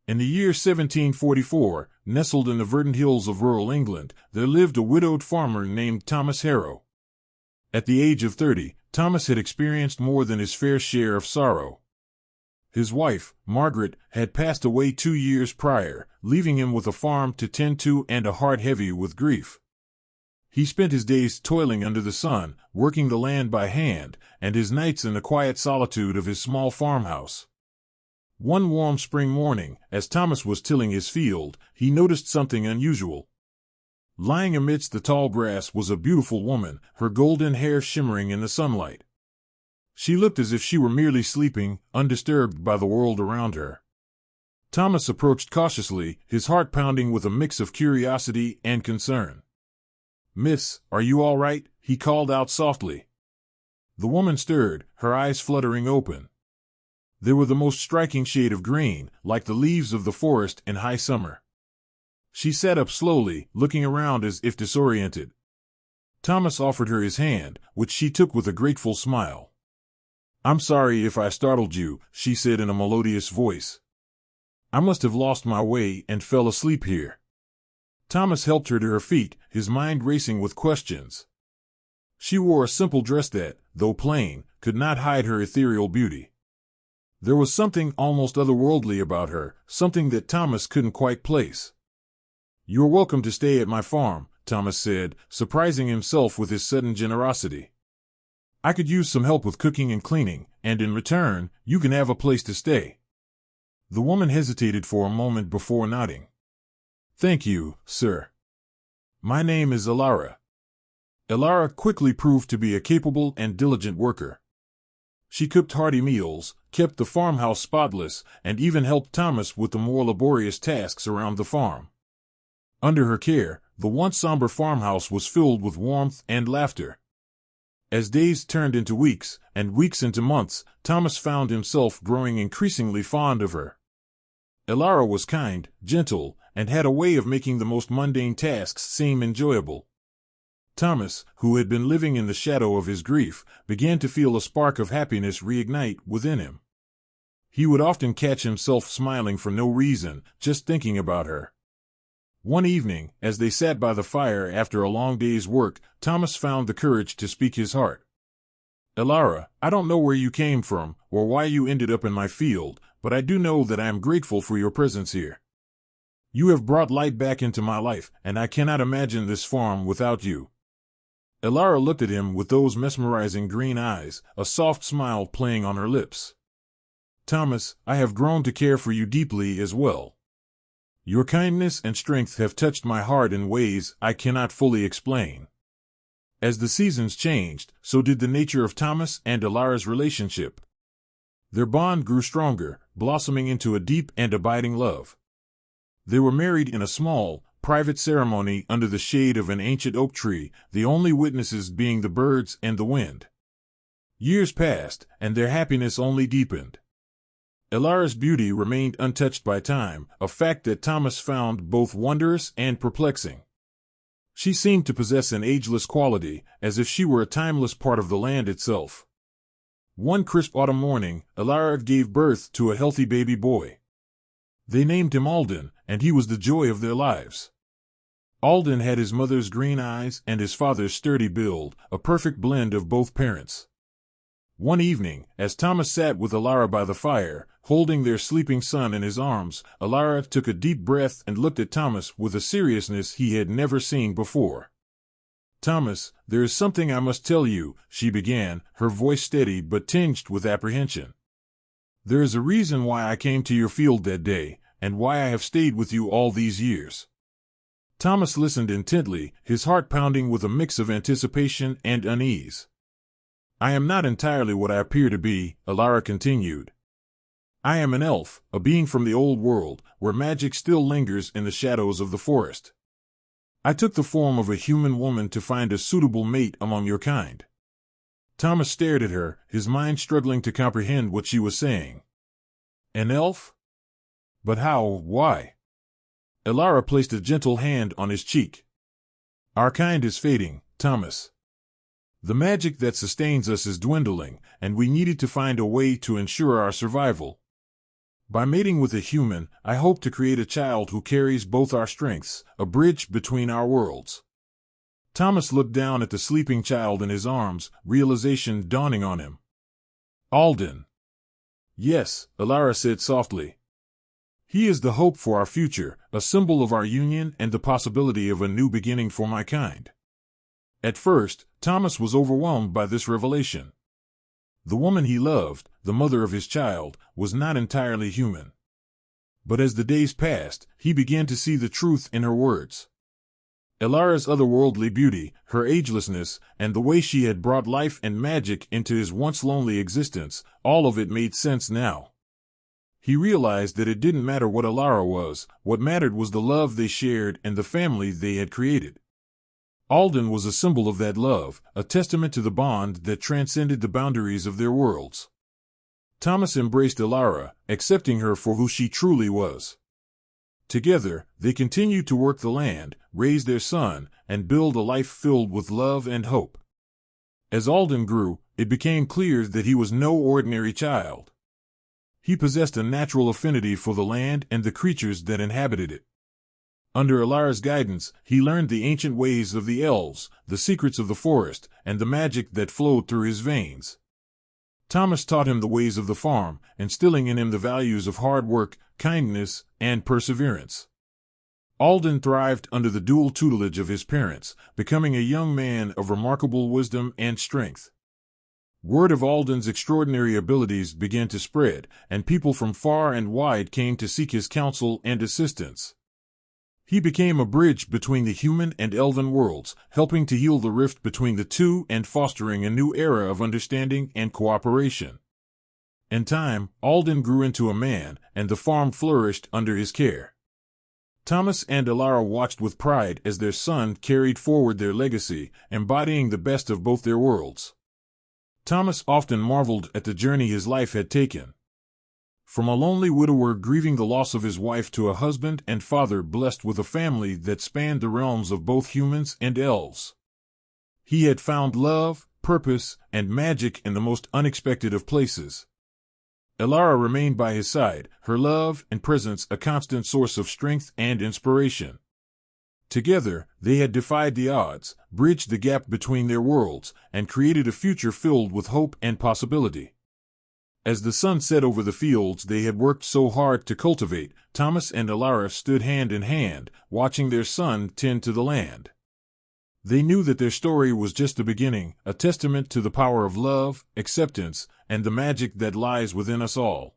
In the year 1744, nestled in the verdant hills of rural England, there lived a widowed farmer named Thomas Harrow. At the age of 30, Thomas had experienced more than his fair share of sorrow. His wife, Margaret, had passed away 2 years prior, leaving him with a farm to tend to and a heart heavy with grief. He spent his days toiling under the sun, working the land by hand, and his nights in the quiet solitude of his small farmhouse. One warm spring morning, as Thomas was tilling his field, he noticed something unusual. Lying amidst the tall grass was a beautiful woman, her golden hair shimmering in the sunlight. She looked as if she were merely sleeping, undisturbed by the world around her. Thomas approached cautiously, his heart pounding with a mix of curiosity and concern. "Miss, are you all right?" he called out softly. The woman stirred, her eyes fluttering open. They were the most striking shade of green, like the leaves of the forest in high summer. She sat up slowly, looking around as if disoriented. Thomas offered her his hand, which she took with a grateful smile. "I'm sorry if I startled you," she said in a melodious voice. "I must have lost my way and fell asleep here." Thomas helped her to her feet, his mind racing with questions. She wore a simple dress that, though plain, could not hide her ethereal beauty. There was something almost otherworldly about her, something that Thomas couldn't quite place. "You're welcome to stay at my farm," Thomas said, surprising himself with his sudden generosity. "I could use some help with cooking and cleaning, and in return, you can have a place to stay." The woman hesitated for a moment before nodding. "Thank you, sir. My name is Illara." Illara quickly proved to be a capable and diligent worker. She cooked hearty meals, kept the farmhouse spotless, and even helped Thomas with the more laborious tasks around the farm. Under her care, the once somber farmhouse was filled with warmth and laughter. As days turned into weeks, and weeks into months, Thomas found himself growing increasingly fond of her. Illara was kind, gentle, and had a way of making the most mundane tasks seem enjoyable. Thomas, who had been living in the shadow of his grief, began to feel a spark of happiness reignite within him. He would often catch himself smiling for no reason, just thinking about her. One evening, as they sat by the fire after a long day's work, Thomas found the courage to speak his heart. "Illara, I don't know where you came from, or why you ended up in my field, but I do know that I am grateful for your presence here. You have brought light back into my life, and I cannot imagine this farm without you." Illara looked at him with those mesmerizing green eyes, a soft smile playing on her lips. "Thomas, I have grown to care for you deeply as well. Your kindness and strength have touched my heart in ways I cannot fully explain." As the seasons changed, so did the nature of Thomas and Illara's relationship. Their bond grew stronger, blossoming into a deep and abiding love. They were married in a small, private ceremony under the shade of an ancient oak tree, the only witnesses being the birds and the wind. Years passed, and their happiness only deepened. Illara's beauty remained untouched by time, a fact that Thomas found both wondrous and perplexing. She seemed to possess an ageless quality, as if she were a timeless part of the land itself. One crisp autumn morning, Illara gave birth to a healthy baby boy. They named him Alden, and he was the joy of their lives. Alden had his mother's green eyes and his father's sturdy build, a perfect blend of both parents. One evening, as Thomas sat with Illara by the fire, holding their sleeping son in his arms, Illara took a deep breath and looked at Thomas with a seriousness he had never seen before. "Thomas, there is something I must tell you," she began, her voice steady but tinged with apprehension. "There is a reason why I came to your field that day, and why I have stayed with you all these years." Thomas listened intently, his heart pounding with a mix of anticipation and unease. "I am not entirely what I appear to be," Illara continued. "I am an elf, a being from the old world, where magic still lingers in the shadows of the forest. I took the form of a human woman to find a suitable mate among your kind." Thomas stared at her, his mind struggling to comprehend what she was saying. "An elf? But how, why?" Illara placed a gentle hand on his cheek. "Our kind is fading, Thomas. The magic that sustains us is dwindling, and we needed to find a way to ensure our survival. By mating with a human, I hope to create a child who carries both our strengths, a bridge between our worlds. Thomas looked down at the sleeping child in his arms, realization dawning on him. Alden. Yes, Elara said softly. He is the hope for our future, a symbol of our union and the possibility of a new beginning for my kind. At first, Thomas was overwhelmed by this revelation. The woman he loved, the mother of his child, was not entirely human. But as the days passed, he began to see the truth in her words. Elara's otherworldly beauty, her agelessness, and the way she had brought life and magic into his once lonely existence, all of it made sense now. He realized that it didn't matter what Elara was, what mattered was the love they shared and the family they had created. Alden was a symbol of that love, a testament to the bond that transcended the boundaries of their worlds. Thomas embraced Elara, accepting her for who she truly was. Together, they continued to work the land, raise their son, and build a life filled with love and hope. As Alden grew, it became clear that he was no ordinary child. He possessed a natural affinity for the land and the creatures that inhabited it. Under Elara's guidance, he learned the ancient ways of the elves, the secrets of the forest, and the magic that flowed through his veins. Thomas taught him the ways of the farm, instilling in him the values of hard work, kindness, and perseverance. Alden thrived under the dual tutelage of his parents, becoming a young man of remarkable wisdom and strength. Word of Alden's extraordinary abilities began to spread, and people from far and wide came to seek his counsel and assistance. He became a bridge between the human and elven worlds, helping to heal the rift between the two and fostering a new era of understanding and cooperation. In time, Alden grew into a man, and the farm flourished under his care. Thomas and Elara watched with pride as their son carried forward their legacy, embodying the best of both their worlds. Thomas often marveled at the journey his life had taken. From a lonely widower grieving the loss of his wife to a husband and father blessed with a family that spanned the realms of both humans and elves. He had found love, purpose, and magic in the most unexpected of places. Elara remained by his side, her love and presence a constant source of strength and inspiration. Together, they had defied the odds, bridged the gap between their worlds, and created a future filled with hope and possibility. As the sun set over the fields they had worked so hard to cultivate, Thomas and Elara stood hand in hand, watching their son tend to the land. They knew that their story was just the beginning, a testament to the power of love, acceptance, and the magic that lies within us all.